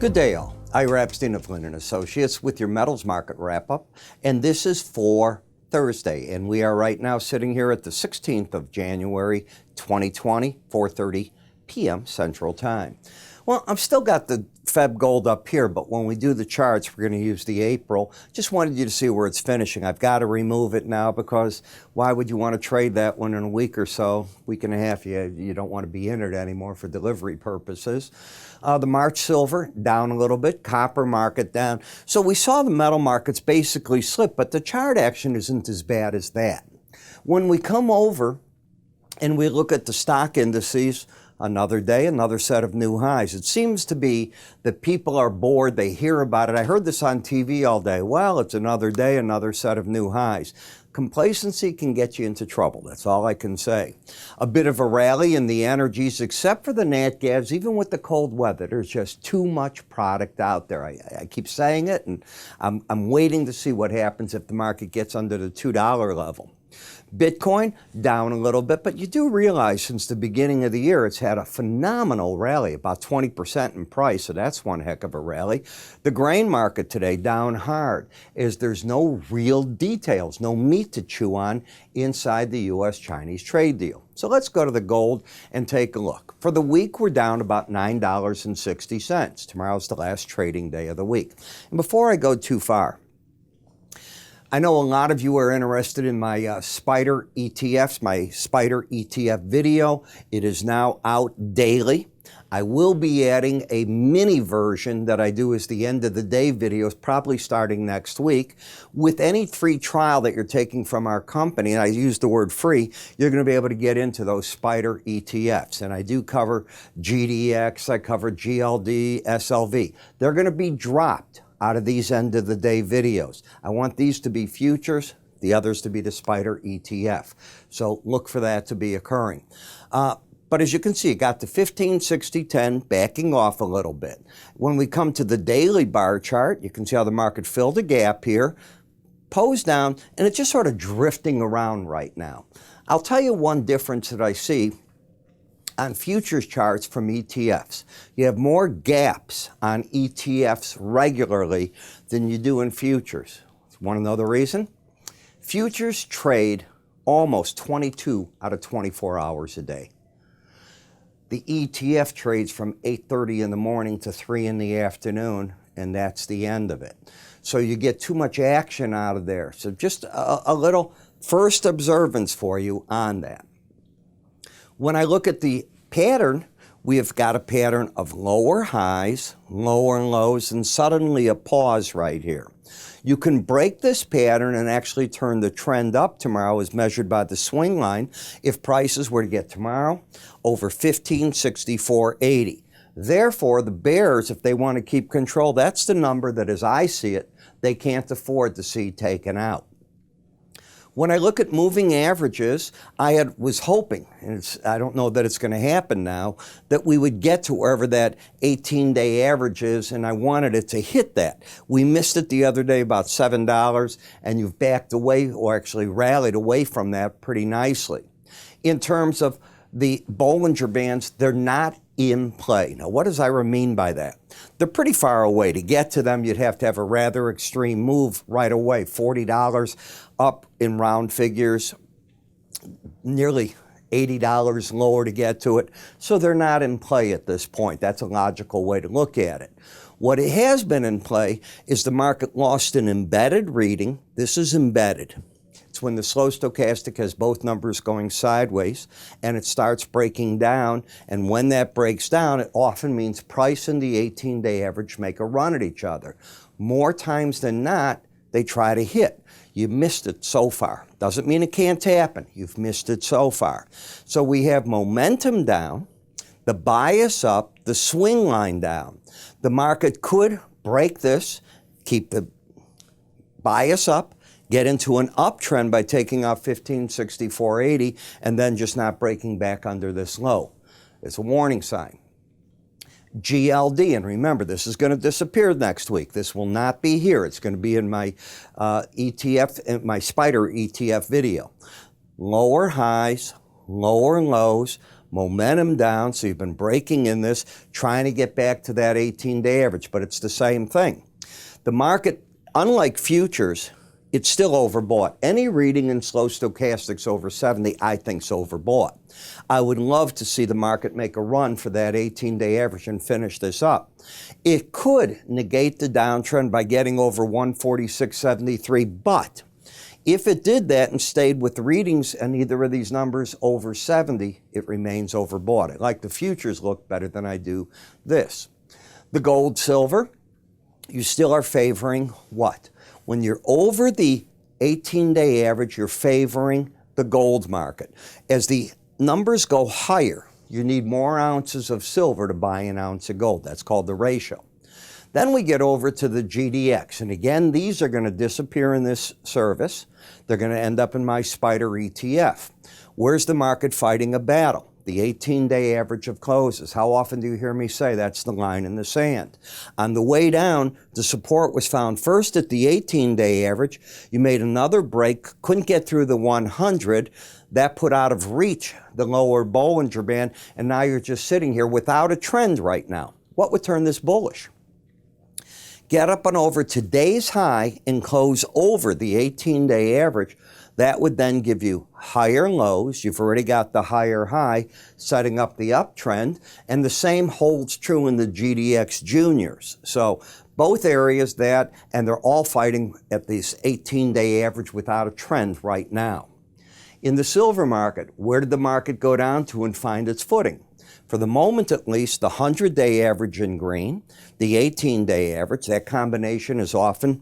Good day, all. Ira Epstein of Linn & Associates with your metals market wrap-up, and this is for Thursday, and we are right now sitting here at the 16th of January, 2020, 4:30 p.m. Central Time. Well, I've still got the Feb gold up here, but when we do the charts, we're going to use the April. Just wanted you to see where it's finishing. I've got to remove it now because why would you want to trade that one in a week or so, week and a half? You don't want to be in it anymore for delivery purposes. The March silver down a little bit, copper market down. So we saw the metal markets basically slip, but the chart action isn't as bad as that. When we come over and we look at the stock indices, another day, another set of new highs. It seems to be that people are bored. They hear about it. I heard this on TV all day. Well, it's another day, another set of new highs. Complacency can get you into trouble. That's all I can say. A bit of a rally in the energies, except for the nat gas. Even with the cold weather, there's just too much product out there. I keep saying it, and I'm waiting to see what happens if the market gets under the $2 level. Bitcoin down a little bit, but you do realize since the beginning of the year it's had a phenomenal rally, about 20% in price, so that's one heck of a rally. The grain market today down hard, as there's no real details, no meat to chew on inside the U.S.-Chinese trade deal. So let's go to the gold and take a look. For the week, we're down about $9.60. Tomorrow's the last trading day of the week. And before I go too far, I know a lot of you are interested in my Spider ETFs, my Spider ETF video. It is now out daily. I will be adding a mini version that I do as the end of the day videos, probably starting next week. With any free trial that you're taking from our company, and I use the word free, you're going to be able to get into those Spider ETFs. And I do cover GDX, I cover GLD, SLV. They're going to be dropped out of these end of the day videos. I want these to be futures, the others to be the Spider ETF. So look for that to be occurring. But as you can see, it got to 15, 60, 10, backing off a little bit. When we come to the daily bar chart, you can see how the market filled a gap here, posed down, and it's just sort of drifting around right now. I'll tell you one difference that I see on futures charts from ETFs. You have more gaps on ETFs regularly than you do in futures. Want to know the reason? Futures trade almost 22 out of 24 hours a day. The ETF trades from 8:30 in the morning to 3 in the afternoon, and that's the end of it. So you get too much action out of there. So just a little first observance for you on that. When I look at the pattern, we have got a pattern of lower highs, lower lows, and suddenly a pause right here. You can break this pattern and actually turn the trend up tomorrow as measured by the swing line if prices were to get tomorrow over 1564.80. Therefore, the bears, if they want to keep control, that's the number that, as I see it, they can't afford to see taken out. When I look at moving averages, I was hoping, and I don't know that it's going to happen now, that we would get to wherever that 18-day average is, and I wanted it to hit that. We missed it the other day, about $7, and you've backed away, or actually rallied away from that pretty nicely. In terms of the Bollinger Bands, they're not in play. Now, what does Ira mean by that? They're pretty far away. To get to them, you'd have to have a rather extreme move right away. $40 up in round figures, nearly $80 lower to get to it. So they're not in play at this point. That's a logical way to look at it. What it has been in play is the market lost an embedded reading. This is embedded. It's when the slow stochastic has both numbers going sideways and it starts breaking down. And when that breaks down, it often means price and the 18-day average make a run at each other. More times than not, they try to hit. You missed it so far. Doesn't mean it can't happen. You've missed it so far. So we have momentum down, the bias up, the swing line down. The market could break this, keep the bias up, get into an uptrend by taking off 1564.80 and then just not breaking back under this low. It's a warning sign. GLD, and remember, this is going to disappear next week. This will not be here. It's going to be in my ETF, my Spider ETF video. Lower highs, lower lows, momentum down, so you've been breaking in this, trying to get back to that 18-day average, but it's the same thing. The market, unlike futures, it's still overbought. Any reading in slow stochastics over 70, I think, is overbought. I would love to see the market make a run for that 18-day average and finish this up. It could negate the downtrend by getting over 146.73, but if it did that and stayed with the readings and either of these numbers over 70, it remains overbought. I like the futures look better than I do this. The gold, silver, you still are favoring what? When you're over the 18-day average, you're favoring the gold market. As the numbers go higher, you need more ounces of silver to buy an ounce of gold. That's called the ratio. Then we get over to the GDX. And again, these are going to disappear in this service. They're going to end up in my SPDR ETF. Where's the market fighting a battle? The 18-day average of closes. How often do you hear me say that's the line in the sand? On the way down, the support was found first at the 18-day average. You made another break, couldn't get through the 100. That put out of reach the lower Bollinger Band, and now you're just sitting here without a trend right now. What would turn this bullish? Get up and over today's high and close over the 18-day average. That would then give you higher lows. You've already got the higher high setting up the uptrend, and the same holds true in the GDX juniors. So both areas that, and they're all fighting at this 18-day average without a trend right now. In the silver market, where did the market go down to and find its footing? For the moment at least, the 100-day average in green, the 18-day average, that combination is often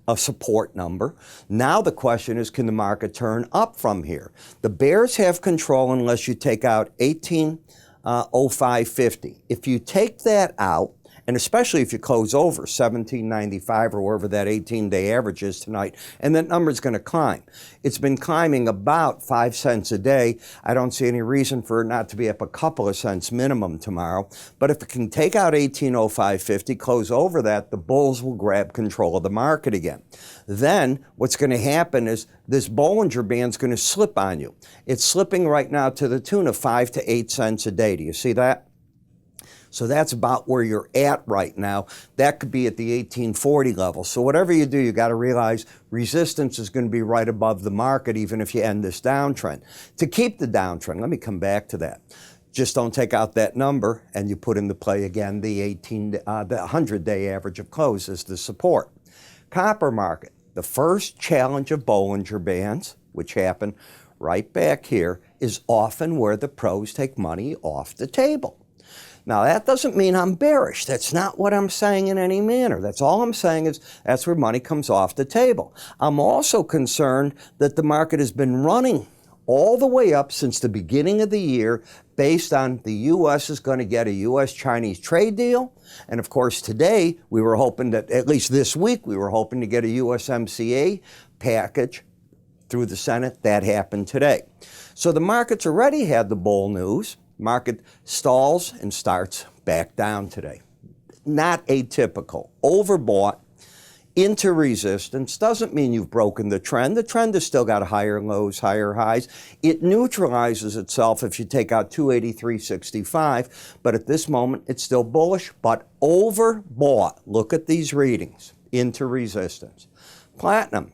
a support number. Now the question is, can the market turn up from here? The bears have control unless you take out 1805.50. If you take that out, and especially if you close over 1795 or wherever that 18-day average is tonight, and that number is going to climb. It's been climbing about 5 cents a day. I don't see any reason for it not to be up a couple of cents minimum tomorrow. But if it can take out 1805.50, close over that, the bulls will grab control of the market again. Then what's going to happen is this Bollinger Band's going to slip on you. It's slipping right now to the tune of 5 to 8 cents a day. Do you see that? So that's about where you're at right now. That could be at the 1840 level. So whatever you do, you got to realize resistance is going to be right above the market, even if you end this downtrend. To keep the downtrend, let me come back to that. Just don't take out that number, and you put into play again the 100-day average of close as the support. Copper market, the first challenge of Bollinger Bands, which happened right back here, is often where the pros take money off the table. Now, that doesn't mean I'm bearish. That's not what I'm saying in any manner. That's all I'm saying is that's where money comes off the table. I'm also concerned that the market has been running all the way up since the beginning of the year based on the U.S. is going to get a U.S.-Chinese trade deal. And, of course, today we were hoping that, at least this week, we were hoping to get a USMCA package through the Senate. That happened today. So the market's already had the bull news. Market stalls and starts back down today. Not atypical. Overbought into resistance doesn't mean you've broken the trend. The trend has still got higher lows, higher highs. It neutralizes itself if you take out 283.65, but at this moment it's still bullish, but overbought. Look at these readings into resistance. Platinum.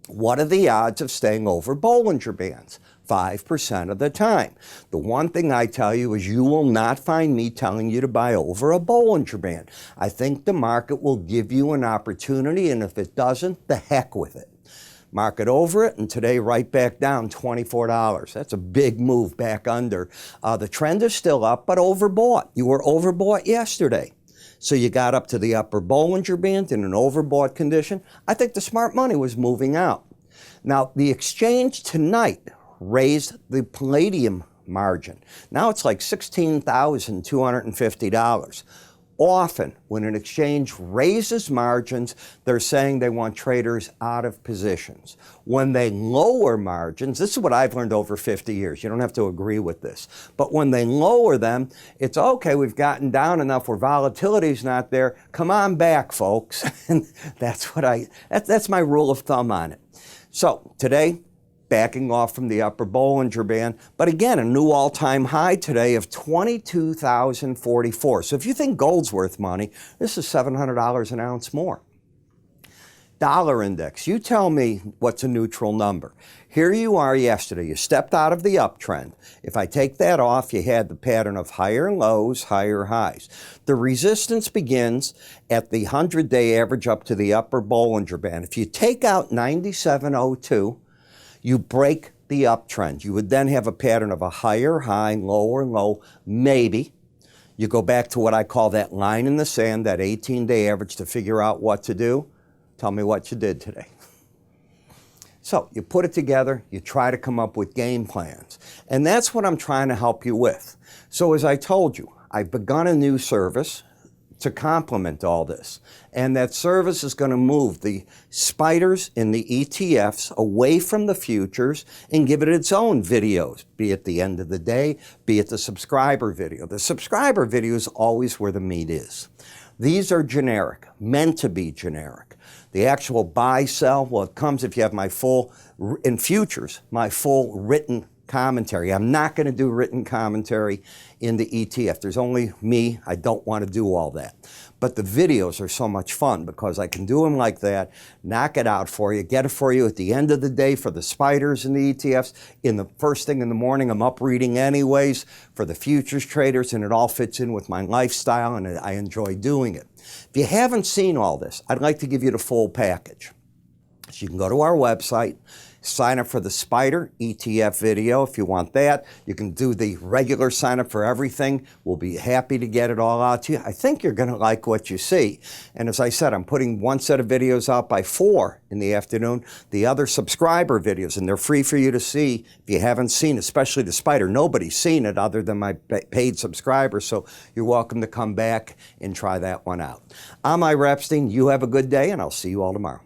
What are the odds of staying over Bollinger Bands? 5% of the time. The one thing I tell you is you will not find me telling you to buy over a Bollinger Band. I think the market will give you an opportunity, and if it doesn't, the heck with it. Market over it, and today right back down $24. That's a big move back under. The trend is still up, but overbought. You were overbought yesterday. So you got up to the upper Bollinger Band in an overbought condition. I think the smart money was moving out. Now, the exchange tonight raised the palladium margin. Now it's like $16,250. Often, when an exchange raises margins, they're saying they want traders out of positions. When they lower margins, this is what I've learned over 50 years. You don't have to agree with this. But when they lower them, it's okay, we've gotten down enough where volatility's not there. Come on back, folks. And that's my rule of thumb on it. So today, backing off from the upper Bollinger Band. But again, a new all-time high today of 22,044. So if you think gold's worth money, this is $700 an ounce more. Dollar index, you tell me what's a neutral number. Here you are yesterday, you stepped out of the uptrend. If I take that off, you had the pattern of higher lows, higher highs. The resistance begins at the 100-day average up to the upper Bollinger Band. If you take out 97.02, you break the uptrend. You would then have a pattern of a higher high, lower low, maybe. You go back to what I call that line in the sand, that 18-day average, to figure out what to do. Tell me what you did today. So you put it together, you try to come up with game plans. And that's what I'm trying to help you with. So as I told you, I've begun a new service to complement all this. And that service is going to move the spiders in the ETFs away from the futures and give it its own videos, be it the end of the day, be it the subscriber video. The subscriber video is always where the meat is. These are generic, meant to be generic. The actual buy, sell, well, it comes if you have my full, in futures, my full written commentary. I'm not going to do written commentary in the ETF. There's only me. I don't want to do all that. But the videos are so much fun because I can do them like that, knock it out for you, get it for you at the end of the day for the spiders and the ETFs. In the first thing in the morning, I'm up reading anyways for the futures traders, and it all fits in with my lifestyle, and I enjoy doing it. If you haven't seen all this, I'd like to give you the full package. So you can go to our website, sign up for the Spider ETF video if you want that. You can do the regular sign up for everything. We'll be happy to get it all out to you. I think you're going to like what you see. And as I said, I'm putting one set of videos out by 4 in the afternoon, the other subscriber videos, and they're free for you to see if you haven't seen, especially the Spider. Nobody's seen it other than my paid subscribers, so you're welcome to come back and try that one out. I'm Ira Epstein. You have a good day, and I'll see you all tomorrow.